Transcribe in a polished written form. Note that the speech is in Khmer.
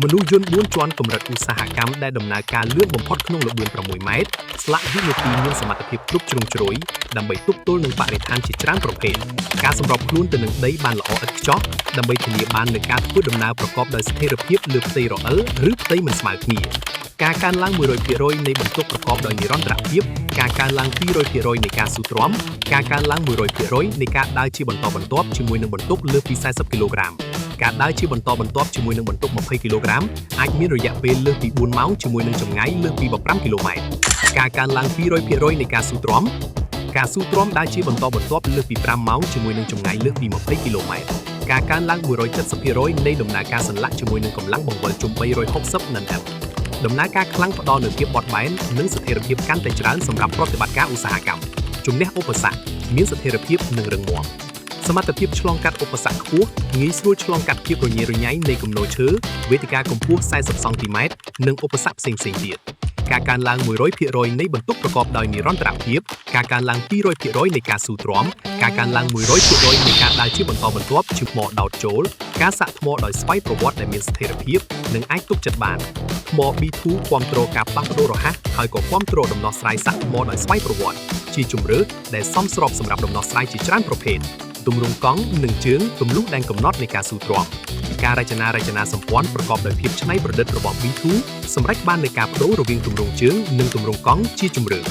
មនុស្សយន្ត4ជាន់កម្រិតឧស្សាហកម្មដែលដំណើរការលឿនបំផុតក្នុងល្បឿន6ម៉ែត្រស្លាកវិនាទីមានសមត្ថភាពគ្រប់ជ្រុងជ្រោយដើម្បីទប់ទល់នឹងបរិស្ថានជាច្រើនប្រភេទការសម្របខ្លួនទៅនឹងដីបានល្អឥតខ្ចោះដើម្បីធានាបាននូវការធ្វើដំណើរប្រកបដោយស្ថិរភាពលើផ្ទៃរអិលឬផ្ទៃមិនស្មើគ្នាការកើនឡើង 100% នៃបន្ទុកប្រកបដោយនិរន្តរភាពការកើនឡើង 200% នៃការស៊ូទ្រាំការកើនឡើង 100% នៃការដើរជាបន្តបន្ទាប់ជាមួយនឹងបន្ទុកលើសពី40គីឡូក្រាមការដើរជាបន្តបន្ទាប់ជាមួយនឹងបន្ទុក20គីឡូក្រាមអាចមានរយៈពេលលើសពី4ម៉ោងជាមួយនឹងចម្ងាយលើសពី15គីឡូម៉ែត្រការកើនឡើង 200% នៃការស៊ូទ្រាំការស៊ូទ្រាំដើរជាបន្តបន្ទាប់លើសពី5ម៉ោងជាមួយនឹងចម្ងាយលើសពី20គីឡូម៉ែត្រការកើនឡើង 170% នៃដំណើរការសន្លាក់ជាមួយនឹងកម្លាំងបង្វិលជុំ360 Nm ដំណើរការខ្លាំងផ្ដល់នូវភាពបត់បែននិងស្ថិរភាពកាន់តែច្រើនសម្រាប់ប្រតិបត្តិការឧស្សាហកម្មជំនះឧបសគ្គមានស្ថិរភាពនិងរឹងមាំសមត្ថភាពឆ្លងកាត់ឧបសគ្គខ្ពស់ងាយស្រួលឆ្លងកាត់ភាពរញ៉េរញ៉ៃនៃគំនរឈើវេទិកាកម្ពស់40សង់ទីម៉ែត្រនិងឧបសគ្គផ្សេងៗទៀតការកើនឡើង 100% នៃបន្ទុកប្រកបដោយនិរន្តរភាពការកើនឡើង 200% នៃការស៊ូទ្រាំការកើនឡើង 100% នៃការដើរជាបន្តបន្ទាប់ជាថ្មដោតចូលការសាក់ថ្មដោយស្វ័យប្រវត្តិដែលមានស្ថិរភាពនិងអាចទុកចិត្តបានថ្ម B2 គាំទ្រការផ្លាស់ប្ដូររហ័សហើយក៏គាំទ្រដំណោះស្រាយសាក់ថ្មដោយស្វ័យប្រវត្តិជាជម្រើសដែលសមស្របសម្រាប់ដំណោះស្រាយជាច្រើនប្រភេទទម្រង់កង់និងជើងទម្លុះដែនកំណត់នៃការស៊ូទ្រាំការរចនាសម្ព័ន្ធប្រកបដោយភាពច្នៃប្រឌិតរបស់ B2 សម្រេចបាននូវការបដូររវាងទម្រង់ជើងនិងទម្រង់កង់ជាជម្រើស